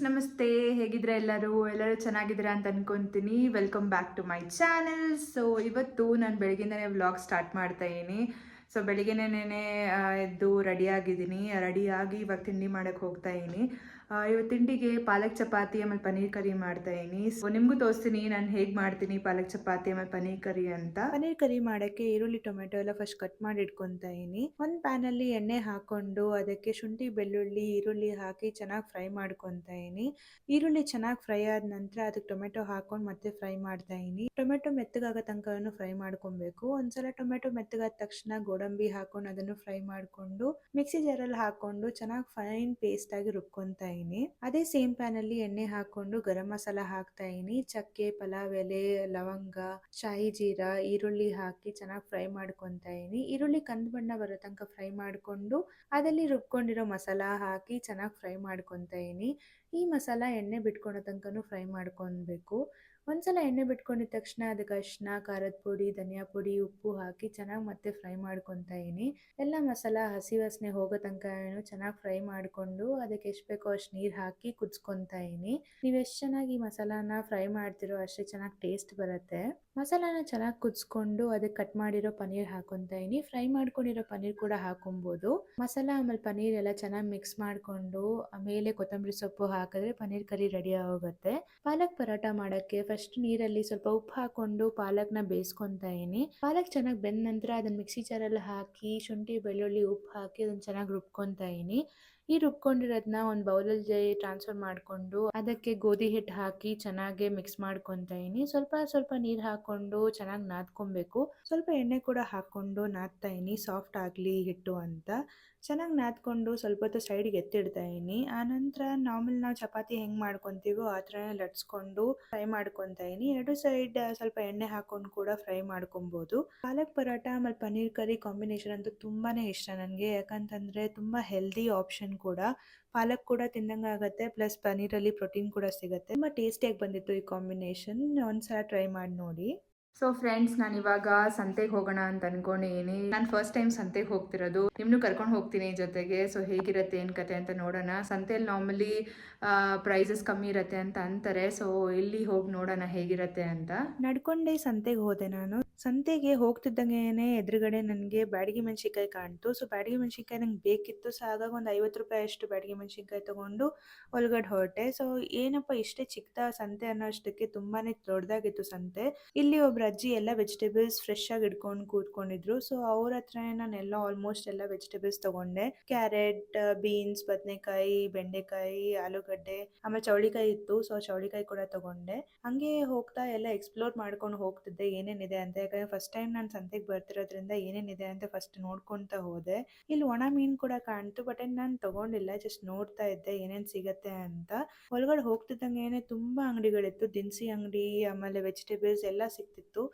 ನಮಸ್ತೆ. ಹೇಗಿದ್ರೆ ಎಲ್ಲರೂ ಚೆನ್ನಾಗಿದ್ದೀರಾ ಅಂತ ಅನ್ಕೊಂತೀನಿ. Welcome back to my channel. So ಇವತ್ತು ನಾನು ಬೆಳಗ್ಗೆನೇ ವ್ಲಾಗ್ ಸ್ಟಾರ್ಟ್ ಮಾಡ್ತಾ ಇದ್ದೀನಿ. ಸೊ ಬೆಳಿಗ್ಗೆನೇ ಎದ್ದು ರೆಡಿಯಾಗಿ ಇವಾಗ ತಿಂಡಿ ಮಾಡೋಕ್ಕೆ ಹೋಗ್ತಾ ಇದ್ದೀನಿ. ಇವತ್ತು ತಿಂಡಿಗೆ ಪಾಲಕ್ ಚಪಾತಿ ಆಮೇಲೆ ಪನ್ನೀರ್ ಕರಿ ಮಾಡ್ತಾ ಇದ್ದೀನಿ. ಸೊ ನಿಮಗೂ ತೋರಿಸ್ತೀನಿ ನಾನು ಹೇಗೆ ಮಾಡ್ತೀನಿ ಪಾಲಕ್ ಚಪಾತಿ ಆಮೇಲೆ ಪನ್ನೀರ್ ಕರಿ ಅಂತ. ಪನ್ನೀರ್ ಕರಿ ಮಾಡೋಕ್ಕೆ ಈರುಳ್ಳಿ ಟೊಮೆಟೊ ಎಲ್ಲ ಫಸ್ಟ್ ಕಟ್ ಮಾಡಿ ಇಟ್ಕೊತಾ ಇದ್ದೀನಿ. ಒಂದು ಪ್ಯಾನಲ್ಲಿ ಎಣ್ಣೆ ಹಾಕೊಂಡು ಅದಕ್ಕೆ ಶುಂಠಿ ಬೆಳ್ಳುಳ್ಳಿ ಈರುಳ್ಳಿ ಹಾಕಿ ಚೆನ್ನಾಗಿ ಫ್ರೈ ಮಾಡ್ಕೊತಾ ಇದ್ದೀನಿ. ಈರುಳ್ಳಿ ಚೆನ್ನಾಗಿ ಫ್ರೈ ಆದ ನಂತರ ಅದಕ್ಕೆ ಟೊಮೆಟೊ ಹಾಕೊಂಡು ಮತ್ತೆ ಫ್ರೈ ಮಾಡ್ತಾ ಇದ್ದೀನಿ. ಟೊಮೆಟೊ ಮೆತ್ತಗಾಗೋ ತನಕ ಫ್ರೈ ಮಾಡ್ಕೊಬೇಕು. ಒಂದ್ಸಲ ಟೊಮೆಟೊ ಮೆತ್ತಗಾದ ತಕ್ಷಣ ಗೋಡಂಬಿ ಹಾಕೊಂಡು ಅದನ್ನು ಫ್ರೈ ಮಾಡಿಕೊಂಡು ಮಿಕ್ಸಿ ಜಾರಲ್ಲಿ ಹಾಕೊಂಡು ಚೆನ್ನಾಗಿ ಫೈನ್ ಪೇಸ್ಟ್ ಆಗಿ ರುಬ್ಕೊತಾ ಇದ್ದೀನಿ. ಅದೇ ಸೇಮ್ ಪ್ಯಾನ್ ಅಲ್ಲಿ ಎಣ್ಣೆ ಹಾಕೊಂಡು ಗರಂ ಮಸಾಲ ಹಾಕ್ತಾ ಇದ್ದೀನಿ. ಚಕ್ಕೆ, ಪಲಾವ್ ಎಲೆ, ಲವಂಗ, ಶಾಹಿ ಜೀರಾ, ಈರುಳ್ಳಿ ಹಾಕಿ ಚೆನ್ನಾಗಿ ಫ್ರೈ ಮಾಡ್ಕೊತಾ ಇದ್ದೀನಿ. ಈರುಳ್ಳಿ ಕಂದು ಬಣ್ಣ ಬರೋ ತನಕ ಫ್ರೈ ಮಾಡಿಕೊಂಡು ಅದಲ್ಲಿ ರುಬ್ಕೊಂಡಿರೋ ಮಸಾಲ ಹಾಕಿ ಚೆನ್ನಾಗಿ ಫ್ರೈ ಮಾಡ್ಕೊತಾ ಇದ್ದೀನಿ. ಈ ಮಸಾಲ ಎಣ್ಣೆ ಬಿಟ್ಕೊಳೋ ತನಕನೂ ಫ್ರೈ ಮಾಡ್ಕೊಬೇಕು. ಒಂದ್ಸಲ ಎಣ್ಣೆ ಬಿಟ್ಕೊಂಡಿದ ತಕ್ಷಣ ಅದಕ್ಕೆ ಅರಿಶಿನ, ಖಾರದ ಪುಡಿ, ಧನಿಯಾ ಪುಡಿ, ಉಪ್ಪು ಹಾಕಿ ಚೆನ್ನಾಗಿ ಮತ್ತೆ ಫ್ರೈ ಮಾಡ್ಕೊತಾ ಇದ್ದೀನಿ. ಎಲ್ಲ ಮಸಾಲ ಹಸಿ ವಾಸನೆ ಹೋಗೋ ತನಕ ಚೆನ್ನಾಗಿ ಫ್ರೈ ಮಾಡಿಕೊಂಡು ಅದಕ್ಕೆ ಎಷ್ಟು ಬೇಕೋ ಅಷ್ಟು ನೀರು ಹಾಕಿ ಕುದಿಸ್ಕೊತಾ ಇದ್ದೀನಿ. ನೀವು ಎಷ್ಟು ಚೆನ್ನಾಗಿ ಈ ಮಸಾಲಾನ ಫ್ರೈ ಮಾಡ್ತಿರೋ ಅಷ್ಟೇ ಚೆನ್ನಾಗಿ ಟೇಸ್ಟ್ ಬರುತ್ತೆ. ಮಸಾಲಾನ ಚೆನ್ನಾಗಿ ಕುದಿಸ್ಕೊಂಡು ಅದಕ್ಕೆ ಕಟ್ ಮಾಡಿರೋ ಪನ್ನೀರ್ ಹಾಕೊತಾ ಇದ್ದೀನಿ. ಫ್ರೈ ಮಾಡ್ಕೊಂಡಿರೋ ಪನ್ನೀರ್ ಕೂಡ ಹಾಕೊಬೋದು. ಮಸಾಲ ಆಮೇಲೆ ಪನ್ನೀರ್ ಎಲ್ಲ ಚೆನ್ನಾಗಿ ಮಿಕ್ಸ್ ಮಾಡಿಕೊಂಡು ಆಮೇಲೆ ಕೊತ್ತಂಬರಿ ಸೊಪ್ಪು ಹಾಕಿದ್ರೆ ಪನ್ನೀರ್ ಕರಿ ರೆಡಿ ಆಗುತ್ತೆ. ಪಾಲಕ್ ಪರೋಟ ಮಾಡೋಕ್ಕೆ ಫಸ್ಟ್ ನೀರಲ್ಲಿ ಸ್ವಲ್ಪ ಉಪ್ಪು ಹಾಕೊಂಡು ಪಾಲಕ್ನ ಬೇಯಿಸ್ಕೊತಾ ಇದ್ದೀನಿ. ಪಾಲಕ್ ಚೆನ್ನಾಗಿ ಬೆಂದ ನಂತರ ಅದನ್ನ ಮಿಕ್ಸಿ ಜಾರಲ್ಲಿ ಹಾಕಿ ಶುಂಠಿ ಬೆಳ್ಳುಳ್ಳಿ ಉಪ್ಪು ಹಾಕಿ ಅದನ್ನ ಚೆನ್ನಾಗಿ ರುಬ್ಕೊತಾ ಇದ್ದೀನಿ. ಈ ರುಬ್ಕೊಂಡಿರೋದನ್ನ ಒಂದು ಬೌಲಲ್ಲಿ ಟ್ರಾನ್ಸ್ಫರ್ ಮಾಡಿಕೊಂಡು ಅದಕ್ಕೆ ಗೋಧಿ ಹಿಟ್ಟು ಹಾಕಿ ಚೆನ್ನಾಗಿ ಮಿಕ್ಸ್ ಮಾಡ್ಕೊತಾ ಇದ್ದೀನಿ. ಸ್ವಲ್ಪ ನೀರು ಹಾಕೊಂಡು ಚೆನ್ನಾಗಿ ನಾದ್ಕೊಬೇಕು. ಸ್ವಲ್ಪ ಎಣ್ಣೆ ಕೂಡ ಹಾಕೊಂಡು ನಾದ್ತಾ ಇದ್ದೀನಿ ಸಾಫ್ಟ್ ಆಗಲಿ ಹಿಟ್ಟು ಅಂತ. ಚೆನ್ನಾಗಿ ನಾದ್ಕೊಂಡು ಸ್ವಲ್ಪ ಹೊತ್ತು ಸೈಡ್ಗೆ ಎತ್ತಿಡ್ತಾ ಇದ್ದೀನಿ. ಆನಂತರ ನಾವು ಚಪಾತಿ ಹೆಂಗೆ ಮಾಡ್ಕೊತೀವೋ ಆ ಥರನೇ ಲಟ್ಸ್ಕೊಂಡು ಫ್ರೈ ಮಾಡ್ಕೊತಾ ಇದ್ದೀನಿ. ಎರಡು ಸೈಡ್ ಸ್ವಲ್ಪ ಎಣ್ಣೆ ಹಾಕೊಂಡು ಕೂಡ ಫ್ರೈ ಮಾಡ್ಕೊಬೋದು. ಪಾಲಕ್ ಪರೋಟ ಆಮೇಲೆ ಪನ್ನೀರ್ ಕರಿ ಕಾಂಬಿನೇಷನ್ ಅಂತೂ ತುಂಬಾನೇ ಇಷ್ಟ ನನಗೆ. ಯಾಕಂತಂದ್ರೆ ತುಂಬಾ ಹೆಲ್ದಿ ಆಪ್ಷನ್ ಕೂಡ. ಪಾಲಕ್ ಕೂಡ ತಿಂದಂಗೆ ಆಗುತ್ತೆ, ಪ್ಲಸ್ ಪನ್ನೀರಲ್ಲಿ ಪ್ರೋಟೀನ್ ಕೂಡ ಸಿಗುತ್ತೆ. ತುಂಬ ಟೇಸ್ಟಿಯಾಗಿ ಬಂದಿತ್ತು ಈ ಕಾಂಬಿನೇಷನ್. ಒಂದ್ಸಲ ಟ್ರೈ ಮಾಡಿ ನೋಡಿ. ಸೊ ಫ್ರೆಂಡ್ಸ್, ನಾನು ಇವಾಗ ಸಂತೆಗೆ ಹೋಗೋಣ ಅಂತ ಅನ್ಕೊಂಡಿದ್ದೀನಿ. ನಾನು ಫಸ್ಟ್ ಟೈಮ್ ಸಂತೆಗೆ ಹೋಗ್ತಿರೋದು. ನಿಮ್ನು ಕರ್ಕೊಂಡು ಹೋಗ್ತೀನಿ ಜೊತೆಗೆ. ಸೊ ಹೇಗಿರುತ್ತೆ ಏನು ಕತೆ ಅಂತ ನೋಡೋಣ. ಸಂತೆಯಲ್ಲಿ ನಾರ್ಮಲಿ ಪ್ರೈಸಸ್ ಕಮ್ಮಿ ಇರುತ್ತೆ ಅಂತ ಅಂತಾರೆ. ಸೊ ಇಲ್ಲಿ ಹೋಗಿ ನೋಡೋಣ ಹೇಗಿರುತ್ತೆ ಅಂತ. ನಡ್ಕೊಂಡೇ ಸಂತೆಗೆ ಹೋದೆ ನಾನು. ಸಂತೆಗೆ ಹೋಗ್ತಿದ್ದಂಗೆ ಎದುರುಗಡೆ ನನಗೆ ಬ್ಯಾಡಗಿ ಮೆಣಸಿನ್ಕಾಯಿ ಕಾಣ್ತು. ಸೊ ಬ್ಯಾಡಗಿ ಮೆಣಸಿನ್ಕಾಯಿ ನಂಗೆ ಬೇಕಿತ್ತು. ಸೊ ಹಾಗಾಗಿ ಒಂದು 50 ರೂಪಾಯಿ ಅಷ್ಟು ಬ್ಯಾಡಗಿ ಮೆಣಸಿನ್ಕಾಯಿ ತೊಗೊಂಡು ಒಳಗಡೆ ಹೊರಟೆ. ಸೊ ಏನಪ್ಪ ಇಷ್ಟೇ ಚಿಕ್ಕದ ಸಂತೆ ಅನ್ನೋಷ್ಟಕ್ಕೆ ತುಂಬಾನೇ ದೊಡ್ಡದಾಗಿತ್ತು ಸಂತೆ. ಇಲ್ಲಿ ಒಬ್ರು ಅಜ್ಜಿ ಎಲ್ಲ ವೆಜಿಟೇಬಲ್ಸ್ ಫ್ರೆಶ್ ಆಗಿ ಇಟ್ಕೊಂಡು ಕೂತ್ಕೊಂಡಿದ್ರು. ಸೊ ಅವ್ರ ಹತ್ರ ನಾನೆಲ್ಲ ಆಲ್ಮೋಸ್ಟ್ ಎಲ್ಲ ವೆಜಿಟೇಬಲ್ಸ್ ತಗೊಂಡೆ. ಕ್ಯಾರೆಟ್, ಬೀನ್ಸ್, ಬದನೆಕಾಯಿ, ಬೆಂಡೆಕಾಯಿ, ಆಲೂಗಡ್ಡೆ, ಆಮೇಲೆ ಚೌಳಿಕಾಯಿ ಇತ್ತು. ಸೊ ಚೌಳಿಕಾಯಿ ಕೂಡ ತಗೊಂಡೆ. ಹಂಗೆ ಹೋಗ್ತಾ ಎಲ್ಲ ಎಕ್ಸ್ಪ್ಲೋರ್ ಮಾಡ್ಕೊಂಡು ಹೋಗ್ತಿದ್ದೆ ಏನೇನಿದೆ ಅಂತ. ಯಾಕಂದ್ರೆ ಫಸ್ಟ್ ಟೈಮ್ ನಾನು ಸಂತೆಗೆ ಬರ್ತಿರೋದ್ರಿಂದ ಏನೇನಿದೆ ಅಂತ ಫಸ್ಟ್ ನೋಡ್ಕೊಂತ ಹೋದೆ. ಇಲ್ಲಿ ಒಣ ಮೀನು ಕೂಡ ಕಾಣ್ತು, ಬಟ್ ನಾನು ತಗೊಂಡಿಲ್ಲ, ಜಸ್ಟ್ ನೋಡ್ತಾ ಇದ್ದೆ ಏನೇನ್ ಸಿಗತ್ತೆ ಅಂತ. ಒಳಗಡೆ ಹೋಗ್ತಿದ್ದಂಗೆ ತುಂಬಾ ಅಂಗಡಿಗಳಿತ್ತು. ದಿನಸಿ ಅಂಗಡಿ ಆಮೇಲೆ ವೆಜಿಟೇಬಲ್ಸ್ ಎಲ್ಲ ಸಿಕ್ತಿತ್ತು.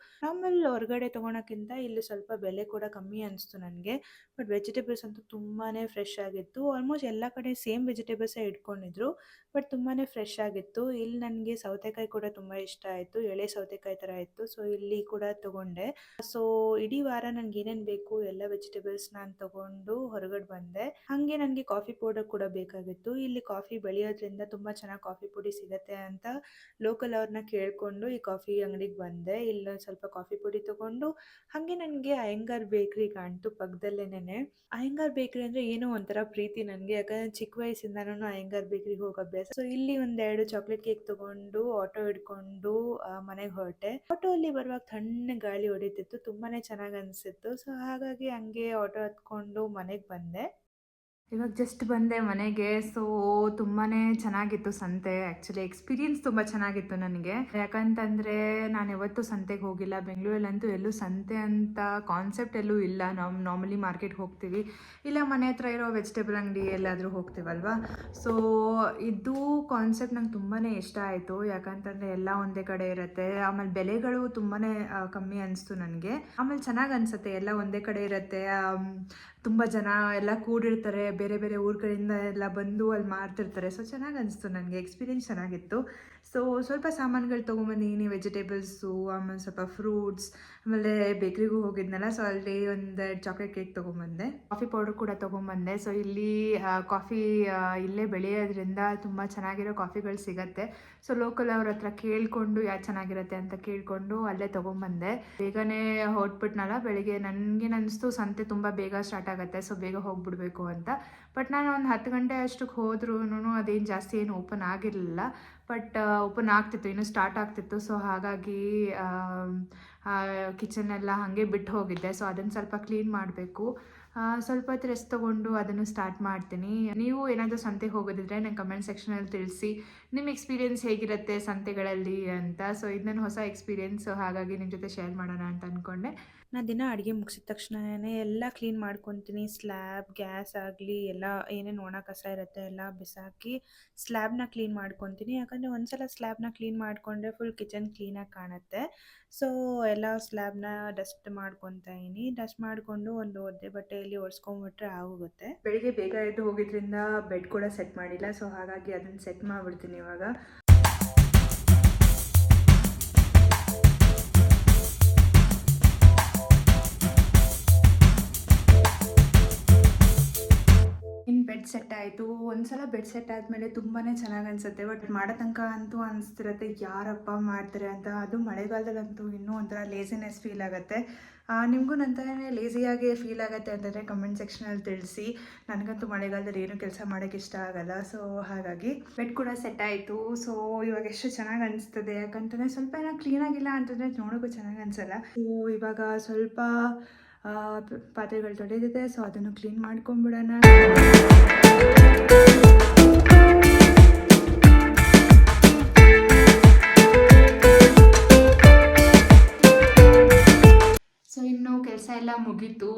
ಆಮೇಲೆ ಹೊರಗಡೆ ತಗೊಳಕ್ಕಿಂತ ಇಲ್ಲಿ ಸ್ವಲ್ಪ ಬೆಲೆ ಕೂಡ ಕಮ್ಮಿ ಅನಿಸ್ತು ನನಗೆ. ಬಟ್ ವೆಜಿಟೇಬಲ್ಸ್ ಅಂತೂ ತುಂಬಾನೇ ಫ್ರೆಶ್ ಆಗಿತ್ತು. ಆಲ್ಮೋಸ್ಟ್ ಎಲ್ಲ ಕಡೆ ಸೇಮ್ ವೆಜಿಟೇಬಲ್ಸೇ ಇಟ್ಕೊಂಡಿದ್ರು, ಬಟ್ ತುಂಬಾನೇ ಫ್ರೆಶ್ ಆಗಿತ್ತು. ಇಲ್ಲಿ ನನಗೆ ಸೌತೆಕಾಯಿ ಕೂಡ ತುಂಬಾ ಇಷ್ಟ ಆಯಿತು. ಎಳೆ ಸೌತೆಕಾಯಿ ಥರ ಇತ್ತು. ಸೊ ಇಲ್ಲಿ ಕೂಡ ತಗೊಂಡೆ. ಸೊ ಇಡೀ ವಾರ ನನಗೆ ಏನೇನು ಬೇಕು ಎಲ್ಲ ವೆಜಿಟೇಬಲ್ಸ್ ನಾನು ತಗೊಂಡು ಹೊರಗಡೆ ಬಂದೆ. ಹಾಗೆ ನನಗೆ ಕಾಫಿ ಪೌಡರ್ ಕೂಡ ಬೇಕಾಗಿತ್ತು. ಇಲ್ಲಿ ಕಾಫಿ ಬೆಳೆಯೋದ್ರಿಂದ ತುಂಬ ಚೆನ್ನಾಗಿ ಕಾಫಿ ಪುಡಿ ಸಿಗತ್ತೆ ಅಂತ ಲೋಕಲ್ ಅವ್ರನ್ನ ಕೇಳಿಕೊಂಡು ಈ ಕಾಫಿ ಅಂಗಡಿಗೆ ಬಂದೆ. ಇಲ್ಲಿ ಸ್ವಲ್ಪ ಕಾಫಿ ಪುಡಿ ತಗೊಂಡು ಹಾಗೆ ನನಗೆ ಅಯ್ಯಂಗಾರ್ ಬೇಕ್ರಿ ಕಾಣ್ತು ಪಕ್ಕದಲ್ಲೇನೆ. ಅಯ್ಯಂಗಾರ್ ಬೇಕ್ರಿ ಅಂದರೆ ಏನೋ ಒಂಥರ ಪ್ರೀತಿ ನನಗೆ. ಯಾಕಂದರೆ ಚಿಕ್ಕ ವಯಸ್ಸಿಂದನೂ ಅಯ್ಯಂಗಾರ್ ಬೇಕ್ರಿಗೆ ಹೋಗೋ ಅಭ್ಯಾಸ. ಸೊ ಇಲ್ಲಿ ಒಂದೆರಡು ಚಾಕ್ಲೇಟ್ ಕೇಕ್ ತಗೊಂಡು ಆಟೋ ಹಿಡ್ಕೊಂಡು ಮನೆಗೆ ಹೊರಟೆ. ಆಟೋ ಅಲ್ಲಿ ಬರುವಾಗ ತಣ್ಣಗೆ ಗಾಳಿ ಹೊಡಿತಿತ್ತು, ತುಂಬಾನೇ ಚೆನ್ನಾಗಿ ಅನಿಸಿತ್ತು. ಸೊ ಹಾಗಾಗಿ ಹಂಗೆ ಆಟೋ ಹತ್ಕೊಂಡು ಮನೆಗೆ ಬಂದೆ. ಇವಾಗ ಜಸ್ಟ್ ಬಂದೆ ಮನೆಗೆ. ಸೊ ತುಂಬಾ ಚೆನ್ನಾಗಿತ್ತು ಸಂತೆ. ಆ್ಯಕ್ಚುಲಿ ಎಕ್ಸ್ಪೀರಿಯನ್ಸ್ ತುಂಬ ಚೆನ್ನಾಗಿತ್ತು ನನಗೆ. ಯಾಕಂತಂದರೆ ನಾನು ಯಾವತ್ತೂ ಸಂತೆಗೆ ಹೋಗಿಲ್ಲ. ಬೆಂಗಳೂರಲ್ಲಂತೂ ಎಲ್ಲೂ ಸಂತೆ ಅಂತ ಕಾನ್ಸೆಪ್ಟ್ ಎಲ್ಲೂ ಇಲ್ಲ. ನಾವು ನಾರ್ಮಲಿ ಮಾರ್ಕೆಟ್ಗೆ ಹೋಗ್ತೀವಿ, ಇಲ್ಲ ಮನೆ ಹತ್ರ ಇರೋ ವೆಜಿಟೇಬಲ್ ಅಂಗಡಿ ಎಲ್ಲಾದರೂ ಹೋಗ್ತೀವಲ್ವ. ಸೊ ಇದು ಕಾನ್ಸೆಪ್ಟ್ ನಂಗೆ ತುಂಬಾ ಇಷ್ಟ ಆಯಿತು. ಯಾಕಂತಂದರೆ ಎಲ್ಲ ಒಂದೇ ಕಡೆ ಇರುತ್ತೆ. ಆಮೇಲೆ ಬೆಲೆಗಳು ತುಂಬಾ ಕಮ್ಮಿ ಅನಿಸ್ತು ನನಗೆ. ಆಮೇಲೆ ಚೆನ್ನಾಗಿ ಅನಿಸುತ್ತೆ, ಎಲ್ಲ ಒಂದೇ ಕಡೆ ಇರುತ್ತೆ. ತುಂಬ ಜನ ಎಲ್ಲ ಕೂಡಿರ್ತಾರೆ, ಬೇರೆ ಬೇರೆ ಊರುಗಳಿಂದ ಎಲ್ಲ ಬಂದು ಅಲ್ಲಿ ಮಾರ್ತಿರ್ತಾರೆ. ಸೊ ಚೆನ್ನಾಗಿ ಅನಿಸ್ತು ನನಗೆ. ಎಕ್ಸ್ಪೀರಿಯನ್ಸ್ ಚೆನ್ನಾಗಿತ್ತು. ಸೊ ಸ್ವಲ್ಪ ಸಾಮಾನುಗಳು ತೊಗೊಂಬಂದಿದ್ದೀನಿ, ವೆಜಿಟೇಬಲ್ಸು, ಆಮೇಲೆ ಸ್ವಲ್ಪ ಫ್ರೂಟ್ಸ್, ಆಮೇಲೆ ಬೇಕ್ರಿಗೂ ಹೋಗಿದ್ನಲ್ಲ, ಸೊ ಅಲ್ಲಿ ಒಂದು ಚಾಕ್ಲೇಟ್ ಕೇಕ್ ತೊಗೊಂಬಂದೆ. ಕಾಫಿ ಪೌಡರ್ ಕೂಡ ತೊಗೊಂಬಂದೆ. ಸೊ ಇಲ್ಲಿ ಕಾಫಿ ಇಲ್ಲೇ ಬೆಳೆಯೋದ್ರಿಂದ ತುಂಬ ಚೆನ್ನಾಗಿರೋ ಕಾಫಿಗಳು ಸಿಗತ್ತೆ. ಸೊ ಲೋಕಲ್ ಅವ್ರ ಹತ್ರ ಕೇಳಿಕೊಂಡು ಯಾವ್ದು ಚೆನ್ನಾಗಿರುತ್ತೆ ಅಂತ ಕೇಳಿಕೊಂಡು ಅಲ್ಲೇ ತೊಗೊಂಬಂದೆ. ಬೇಗನೆ ಹೊರಟ್ಬಿಟ್ನಲ್ಲ ಬೆಳಿಗ್ಗೆ. ನನಗೇನು ಅನಿಸ್ತು ಸಂತೆ ತುಂಬ ಬೇಗ ಸ್ಟಾರ್ಟ್ ಆಗುತ್ತೆ, ಸೊ ಬೇಗ ಹೋಗ್ಬಿಡ್ಬೇಕು ಅಂತ. ಬಟ್ ನಾನು ಒಂದು 10 ಗಂಟೆ ಅಷ್ಟಕ್ಕೆ ಹೋದ್ರೂ ಅದೇನು ಜಾಸ್ತಿ ಏನು ಓಪನ್ ಆಗಿರಲಿಲ್ಲ. ಬಟ್ ಓಪನ್ ಆಗ್ತಿತ್ತು, ಇನ್ನೂ ಸ್ಟಾರ್ಟ್ ಆಗ್ತಿತ್ತು. ಸೊ ಹಾಗಾಗಿ ಕಿಚನ್ನೆಲ್ಲ ಹಾಗೆ ಬಿಟ್ಟು ಹೋಗಿದ್ದೆ. ಸೊ ಅದನ್ನು ಸ್ವಲ್ಪ ಕ್ಲೀನ್ ಮಾಡಬೇಕು. ಸ್ವಲ್ಪ ಹೊತ್ತು ರೆಸ್ಟ್ ತೊಗೊಂಡು ಅದನ್ನು ಸ್ಟಾರ್ಟ್ ಮಾಡ್ತೀನಿ. ನೀವು ಏನಾದರೂ ಸಂತೆಗೆ ಹೋಗೋದಿದ್ರೆ ನಂಗೆ ಕಮೆಂಟ್ ಸೆಕ್ಷನಲ್ಲಿ ತಿಳಿಸಿ ನಿಮ್ಮ ಎಕ್ಸ್ಪೀರಿಯೆನ್ಸ್ ಹೇಗಿರುತ್ತೆ ಸಂತೆಗಳಲ್ಲಿ ಅಂತ. ಸೊ ಇದು ನನ್ನ ಹೊಸ ಎಕ್ಸ್ಪೀರಿಯೆನ್ಸ್, ಹಾಗಾಗಿ ನಿಮ್ಮ ಜೊತೆ ಶೇರ್ ಮಾಡೋಣ ಅಂತ ಅಂದ್ಕೊಂಡೆ. ನಾನು ದಿನ ಅಡುಗೆ ಮುಗಿಸಿದ ತಕ್ಷಣವೇ ಎಲ್ಲ ಕ್ಲೀನ್ ಮಾಡ್ಕೊತೀನಿ. ಸ್ಲ್ಯಾಬ್, ಗ್ಯಾಸ್ ಆಗಲಿ ಎಲ್ಲ ಏನೇನು ಒಣ ಕಸ ಇರುತ್ತೆ ಎಲ್ಲ ಬಿಸಾಕಿ ಸ್ಲ್ಯಾಬ್ನ ಕ್ಲೀನ್ ಮಾಡ್ಕೊತೀನಿ. ಯಾಕಂದರೆ ಒಂದ್ಸಲ ಸ್ಲ್ಯಾಬ್ನ ಕ್ಲೀನ್ ಮಾಡಿಕೊಂಡ್ರೆ ಫುಲ್ ಕಿಚನ್ ಕ್ಲೀನಾಗಿ ಕಾಣುತ್ತೆ. ಸೊ ಎಲ್ಲ ಸ್ಲ್ಯಾಬ್ನ ಡಸ್ಟ್ ಮಾಡ್ಕೊತಾ ಇದೀನಿ. ಡಸ್ಟ್ ಮಾಡಿಕೊಂಡು ಒಂದು ಒದ್ದೆ ಬಟ್ಟೆಯಲ್ಲಿ ಒರೆಸ್ಕೊಂಡ್ಬಿಟ್ರೆ ಆಗೋಗುತ್ತೆ. ಬೆಳಿಗ್ಗೆ ಬೇಗ ಎದ್ದು ಹೋಗಿದ್ರಿಂದ ಬೆಡ್ ಕೂಡ ಸೆಟ್ ಮಾಡಿಲ್ಲ. ಸೊ ಹಾಗಾಗಿ ಅದನ್ನು ಸೆಟ್ ಮಾಡಿಬಿಡ್ತೀನಿ ಇವಾಗ. ಬೆಡ್ ಸೆಟ್ ಆಯಿತು. ಒಂದ್ಸಲ ಬೆಡ್ ಸೆಟ್ ಆದಮೇಲೆ ತುಂಬಾ ಚೆನ್ನಾಗಿ ಅನಿಸುತ್ತೆ. ಬಟ್ ಮಾಡೋ ತನಕ ಅಂತೂ ಅನಿಸ್ತಿರತ್ತೆ ಯಾರಪ್ಪ ಮಾಡ್ತಾರೆ ಅಂತ. ಅದು ಮಳೆಗಾಲದಲ್ಲಂತೂ ಇನ್ನೂ ಒಂಥರ ಲೇಸಿನೆಸ್ ಫೀಲ್ ಆಗುತ್ತೆ. ನಿಮಗೂ ನಂತರನೇ ಲೇಸಿಯಾಗಿ ಫೀಲ್ ಆಗುತ್ತೆ ಅಂತಂದರೆ ಕಮೆಂಟ್ ಸೆಕ್ಷನಲ್ಲಿ ತಿಳಿಸಿ. ನನಗಂತೂ ಮಳೆಗಾಲದಲ್ಲಿ ಏನೂ ಕೆಲಸ ಮಾಡೋಕ್ಕೆ ಇಷ್ಟ ಆಗಲ್ಲ. ಸೊ ಹಾಗಾಗಿ ಬೆಡ್ ಕೂಡ ಸೆಟ್ ಆಯಿತು. ಸೊ ಇವಾಗ ಎಷ್ಟು ಚೆನ್ನಾಗಿ ಅನಿಸ್ತದೆ, ಯಾಕಂತಂದರೆ ಸ್ವಲ್ಪ ಏನೋ ಕ್ಲೀನಾಗಿಲ್ಲ ಅಂತಂದರೆ ನೋಡೋಕ್ಕೂ ಚೆನ್ನಾಗಿ ಅನಿಸಲ್ಲ. ಸೊ ಇವಾಗ ಸ್ವಲ್ಪ ಪಾತ್ರೆಗಳು ತೊಳೆದಿದೆ. ಸೊ ಅದನ್ನು ಕ್ಲೀನ್ ಮಾಡ್ಕೊಂಡ್ಬಿಡೋಣ. ಸೊ ಇನ್ನು ಕೆಲಸ ಎಲ್ಲ ಮುಗೀತು.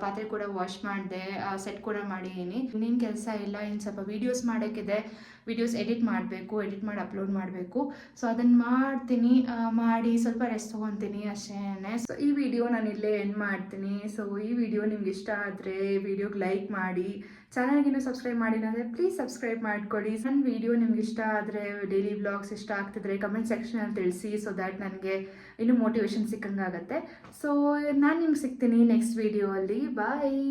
ಪಾತ್ರೆ ಕೂಡ ವಾಶ್ ಮಾಡಿದೆ, ಸೆಟ್ ಕೂಡ ಮಾಡಿದ್ದೀನಿ. ಇನ್ನೇನು ಕೆಲಸ ಇಲ್ಲ. ಇನ್ನು ಸ್ವಲ್ಪ ವೀಡಿಯೋಸ್ ಮಾಡೋಕ್ಕಿದೆ. ವೀಡಿಯೋಸ್ ಎಡಿಟ್ ಮಾಡಬೇಕು, ಎಡಿಟ್ ಮಾಡಿ ಅಪ್ಲೋಡ್ ಮಾಡಬೇಕು. ಸೊ ಅದನ್ನು ಮಾಡ್ತೀನಿ. ಮಾಡಿ ಸ್ವಲ್ಪ ರೆಸ್ಟ್ ತೊಗೊತೀನಿ ಅಷ್ಟೇ. ಸೊ ಈ ವಿಡಿಯೋ ನಾನು ಇಲ್ಲೇ ಎಂಡ್ ಮಾಡ್ತೀನಿ. ಸೊ ಈ ವಿಡಿಯೋ ನಿಮ್ಗೆ ಇಷ್ಟ ಆದರೆ ವಿಡಿಯೋಗೆ ಲೈಕ್ ಮಾಡಿ. ಚಾನಲ್ಗಿನ್ನೂ ಸಬ್ಸ್ಕ್ರೈಬ್ ಮಾಡಿಲ್ಲ ಅಂದರೆ ಪ್ಲೀಸ್ ಸಬ್ಸ್ಕ್ರೈಬ್ ಮಾಡ್ಕೊಳ್ಳಿ. ನನ್ನ ವಿಡಿಯೋ ನಿಮ್ಗೆ ಇಷ್ಟ ಆದರೆ, ಡೈಲಿ ವ್ಲಾಗ್ಸ್ ಇಷ್ಟ ಆಗ್ತಿದ್ರೆ ಕಮೆಂಟ್ ಸೆಕ್ಷನಲ್ಲಿ ತಿಳಿಸಿ. ಸೊ ದ್ಯಾಟ್ ನನಗೆ ಇನ್ನೂ ಮೋಟಿವೇಶನ್ ಸಿಕ್ಕಂಗಾಗತ್ತೆ. ಸೊ ನಾನು ನಿಮ್ಗೆ ಸಿಗ್ತೀನಿ ನೆಕ್ಸ್ಟ್ ವಿಡಿಯೋ ಅಲ್ಲಿ. ಬಾಯ್.